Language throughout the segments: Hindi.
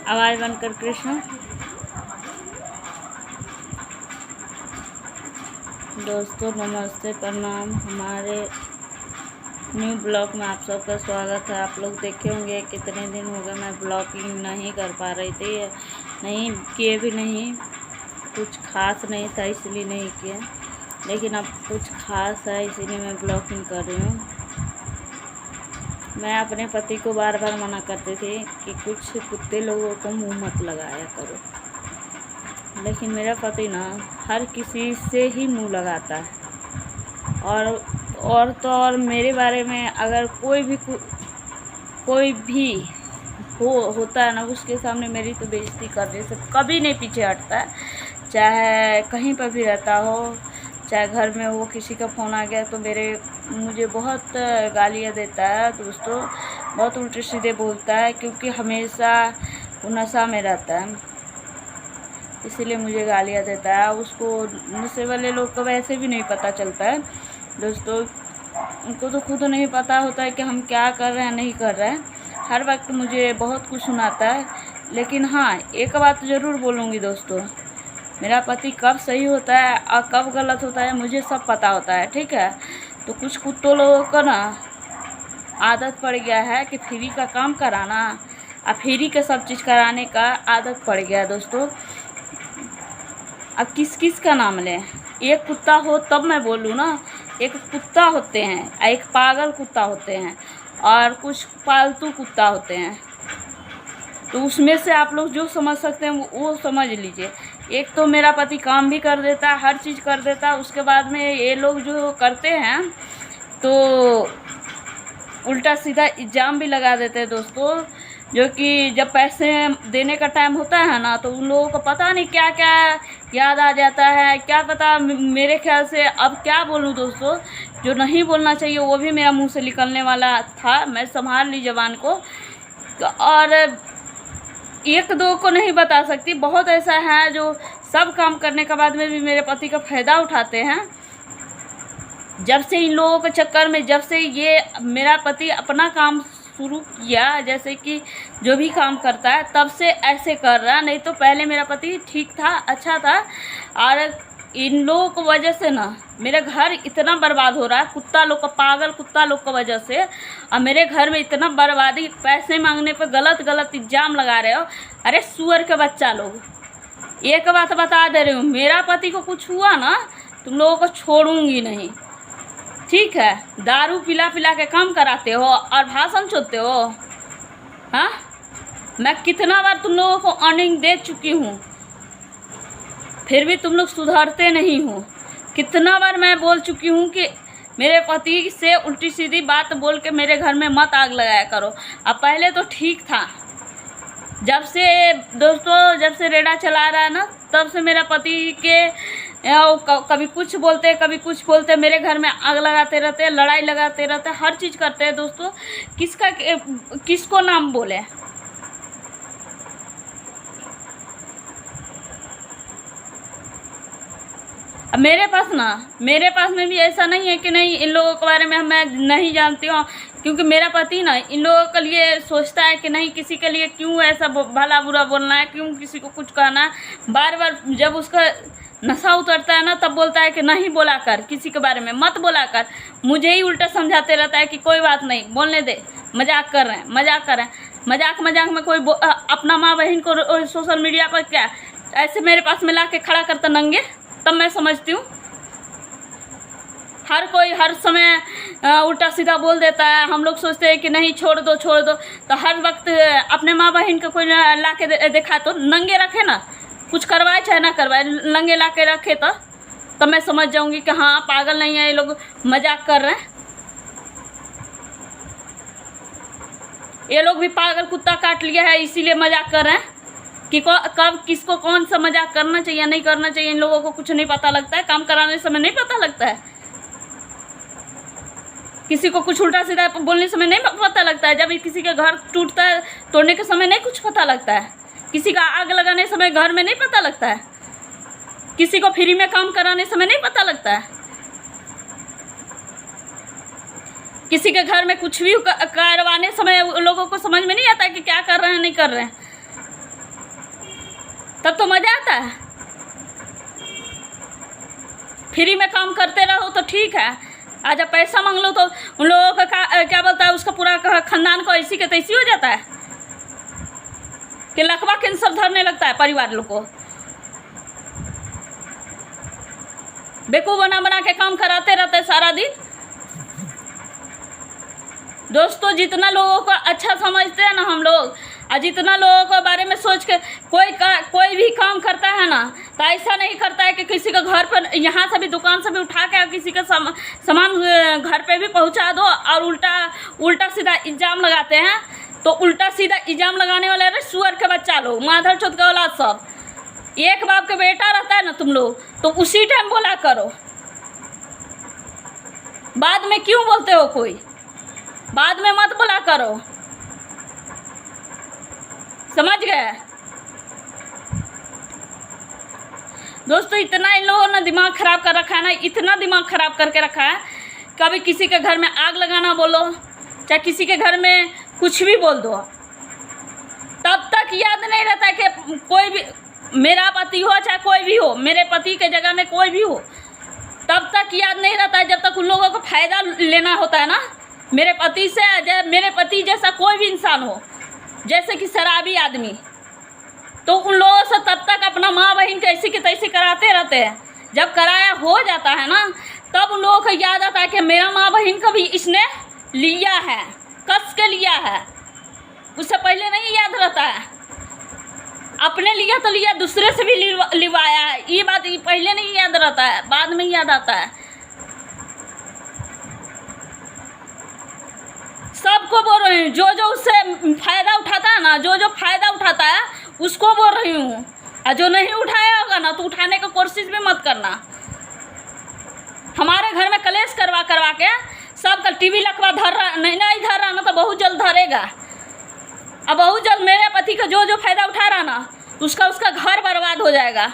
आवाज़ बनकर कृष्ण। दोस्तों नमस्ते, प्रणाम। हमारे न्यू ब्लॉग में आप सबका स्वागत है। आप लोग देखे होंगे कितने दिन हो गए मैं ब्लॉगिंग नहीं कर पा रही थी, नहीं किए भी नहीं, कुछ खास नहीं था इसलिए नहीं किया, लेकिन अब कुछ खास है इसीलिए मैं ब्लॉगिंग कर रही हूँ। मैं अपने पति को बार बार मना करती थी कि कुछ कुत्ते लोगों को मुंह मत लगाया करो, लेकिन मेरा पति ना हर किसी से ही मुंह लगाता है। और तो और मेरे बारे में अगर कोई भी होता है ना, उसके सामने मेरी तो बेइज्जती करने से कभी नहीं पीछे हटता है। चाहे कहीं पर भी रहता हो, चाहे घर में हो, किसी का फ़ोन आ गया तो मुझे बहुत गालियाँ देता है दोस्तों, बहुत उल्टे सीधे बोलता है, क्योंकि हमेशा वो नशा में रहता है, इसीलिए मुझे गालियाँ देता है। उसको नशे वाले लोग को वैसे भी नहीं पता चलता है दोस्तों, उनको तो खुद नहीं पता होता है कि हम क्या कर रहे हैं नहीं कर रहे हैं। हर वक्त मुझे बहुत कुछ सुनाता है, लेकिन हाँ एक बात ज़रूर बोलूँगी दोस्तों, मेरा पति कब सही होता है और कब गलत होता है मुझे सब पता होता है, ठीक है। तो कुछ कुत्तों लोगों को ना आदत पड़ गया है कि फ्री का काम कराना और फ्री का सब चीज़ कराने का आदत पड़ गया है दोस्तों। अब किस किस का नाम लें? एक कुत्ता हो तब मैं बोलूँ ना, एक कुत्ता होते हैं, एक पागल कुत्ता होते हैं और कुछ पालतू कुत्ता होते हैं। तो उसमें से आप लोग जो समझ सकते हैं वो समझ लीजिए। एक तो मेरा पति काम भी कर देता है, हर चीज़ कर देता है, उसके बाद में ये लोग जो करते हैं तो उल्टा सीधा इल्ज़ाम भी लगा देते हैं दोस्तों, जो कि जब पैसे देने का टाइम होता है ना तो उन लोगों को पता नहीं क्या क्या याद आ जाता है, क्या पता। मेरे ख्याल से अब क्या बोलूँ दोस्तों, जो नहीं बोलना चाहिए वो भी मेरा मुंह से निकलने वाला था, मैं संभाल ली ज़बान को। तो और एक दो को नहीं बता सकती, बहुत ऐसा है जो सब काम करने के बाद में भी मेरे पति का फ़ायदा उठाते हैं। जब से इन लोगों के चक्कर में, जब से ये मेरा पति अपना काम शुरू किया, जैसे कि जो भी काम करता है तब से ऐसे कर रहा है, नहीं तो पहले मेरा पति ठीक था, अच्छा था। और इन लोगों की वजह से ना मेरा घर इतना बर्बाद हो रहा है, कुत्ता लोग का, पागल कुत्ता लोग की वजह से। और मेरे घर में इतना बर्बादी, पैसे मांगने पे गलत गलत इल्ज़ाम लगा रहे हो। अरे सुअर के बच्चा लोग, एक बात बता दे रही हूँ, मेरा पति को कुछ हुआ ना तुम लोगों को छोड़ूंगी नहीं, ठीक है। दारू पिला पिला के काम कराते हो और भाषण छोड़ते हो। हाँ, मैं कितना बार तुम लोगों को अर्निंग दे चुकी हूँ, फिर भी तुम लोग सुधरते नहीं हो। कितना बार मैं बोल चुकी हूँ कि मेरे पति से उल्टी सीधी बात बोल के मेरे घर में मत आग लगाया करो। अब पहले तो ठीक था, जब से दोस्तों, जब से रेडा चला रहा है ना, तब से मेरा पति के कभी कुछ बोलते कभी कुछ बोलते, मेरे घर में आग लगाते रहते, लड़ाई लगाते रहते, हर चीज़ करते हैं दोस्तों। किसको नाम बोले? अब मेरे पास में भी ऐसा नहीं है कि नहीं इन लोगों के बारे में मैं नहीं जानती हूँ, क्योंकि मेरा पति ना इन लोगों के लिए सोचता है कि नहीं, किसी के लिए क्यों ऐसा भला बुरा बोलना है, क्यों किसी को कुछ कहना है। बार बार जब उसका नशा उतरता है ना तब बोलता है कि नहीं बोला कर, किसी के बारे में मत बोला कर। मुझे ही उल्टा समझाते रहता है कि कोई बात नहीं, बोलने दे, मजाक कर रहे हैं, मजाक कर रहे हैं। मजाक में कोई अपना माँ बहन को सोशल मीडिया पर क्या ऐसे मेरे पास में ला के खड़ा करता नंगे, तब मैं समझती हूँ। हर कोई हर समय उल्टा सीधा बोल देता है, हम लोग सोचते हैं कि नहीं छोड़ दो छोड़ दो। तो हर वक्त अपने माँ बहन को कोई ला के देखा तो नंगे रखे ना, कुछ करवाए चाहे ना करवाए, नंगे ला के रखे तो मैं समझ जाऊंगी कि हाँ पागल नहीं है ये लोग, मजाक कर रहे हैं। ये लोग भी पागल कुत्ता काट लिया है इसीलिए मजाक कर रहे हैं कि कब किसको कौन सा मजाक करना चाहिए नहीं करना चाहिए। इन लोगों को कुछ नहीं पता लगता है, काम कराने समय नहीं पता लगता है, किसी को कुछ उल्टा सीधा बोलने समय नहीं पता लगता है, जब किसी का घर टूटता है तोड़ने के समय नहीं कुछ पता लगता है, किसी का आग लगाने समय घर में नहीं पता लगता है, किसी को फ्री में काम कराने समय नहीं पता लगता है, किसी के घर में कुछ भी करवाने समय लोगों को समझ में नहीं आता है कि क्या कर रहे हैं नहीं कर रहे हैं। तब तो मज़ा आता है। फ्री में काम करते रहो तो ठीक है, आज जब पैसा मांग लो तो उन लोगों का क्या बोलता है, उसका पूरा खानदान को ऐसी के तैसी हो जाता है कि लकवा किन सब धरने लगता है परिवार लोग को। बेवकूफ़ बना बना के काम कराते रहते सारा दिन। दोस्तों, जितना लोगों को अच्छा समझते हैं ना हम लोग, और जितना लोगों के बारे में सोच के कोई भी काम करता है ना, तो ऐसा नहीं करता है कि किसी का घर पर यहाँ से भी दुकान से भी उठा के किसी का सामान घर पे भी पहुँचा दो, और उल्टा सीधा इल्ज़ाम लगाते हैं। तो उल्टा सीधा इल्ज़ाम लगाने वाले अरे सुअर के बच्चा लोग, माधर चौथ का औलाद सब, एक बाप का बेटा रहता है ना तुम लोग, तो उसी टाइम बोला करो। बाद में क्यों बोलते हो? कोई बाद में मत बोला करो, समझ गए दोस्तों। इतना इन लोगों ने दिमाग ख़राब कर रखा है ना, इतना दिमाग ख़राब करके रखा है। कभी किसी के घर में आग लगाना बोलो, चाहे किसी के घर में कुछ भी बोल दो, तब तक याद नहीं रहता कि कोई भी मेरा पति हो चाहे कोई भी हो, मेरे पति के जगह में कोई भी हो, तब तक याद नहीं रहता है जब तक उन लोगों को फ़ायदा लेना होता है ना मेरे पति से। मेरे पति जैसा कोई भी इंसान हो, जैसे कि शराबी आदमी, तो उन लोगों से तब तक अपना माँ बहन कैसी की तैसी कराते रहते हैं। जब कराया हो जाता है ना, तब उन लोगों को याद आता है कि मेरा माँ बहन को भी इसने लिया है, कस के लिया है। उससे पहले नहीं याद रहता है। अपने लिया तो लिया, दूसरे से भी लिवाया है, ये बात पहले नहीं याद रहता है, बाद में याद आता है। सबको बोल रही हूँ, जो उससे फ़ायदा उठाता है ना, जो फ़ायदा उठाता है उसको बोल रही हूँ, और जो नहीं उठाया होगा ना तो उठाने की कोशिश भी मत करना। हमारे घर में कलेश करवा के सब कल टीवी लकवा धर रहा नहीं धर रहा ना, तो बहुत जल्द धरेगा। अब बहुत जल्द मेरे पति का जो फ़ायदा उठा रहा ना, उसका घर बर्बाद हो जाएगा।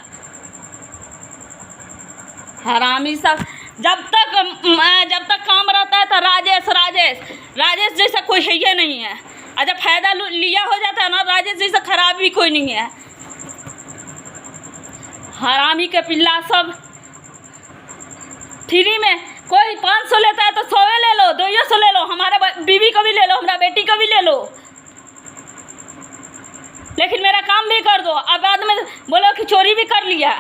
हरामी सब। जब तक काम रहता है तो राजेश जैसा कोई है ही नहीं है, और जब फ़ायदा लिया हो जाता है ना, राजेश जैसा खराब भी कोई नहीं है। हरामी के पिल्ला सब। फ्री में कोई 500 लेता है तो 100 ले लो, 200 ले लो, हमारा बीवी को भी ले लो, हमारा बेटी को भी ले लो, लेकिन मेरा काम भी कर दो। अब बाद में बोलो कि चोरी भी कर लिया।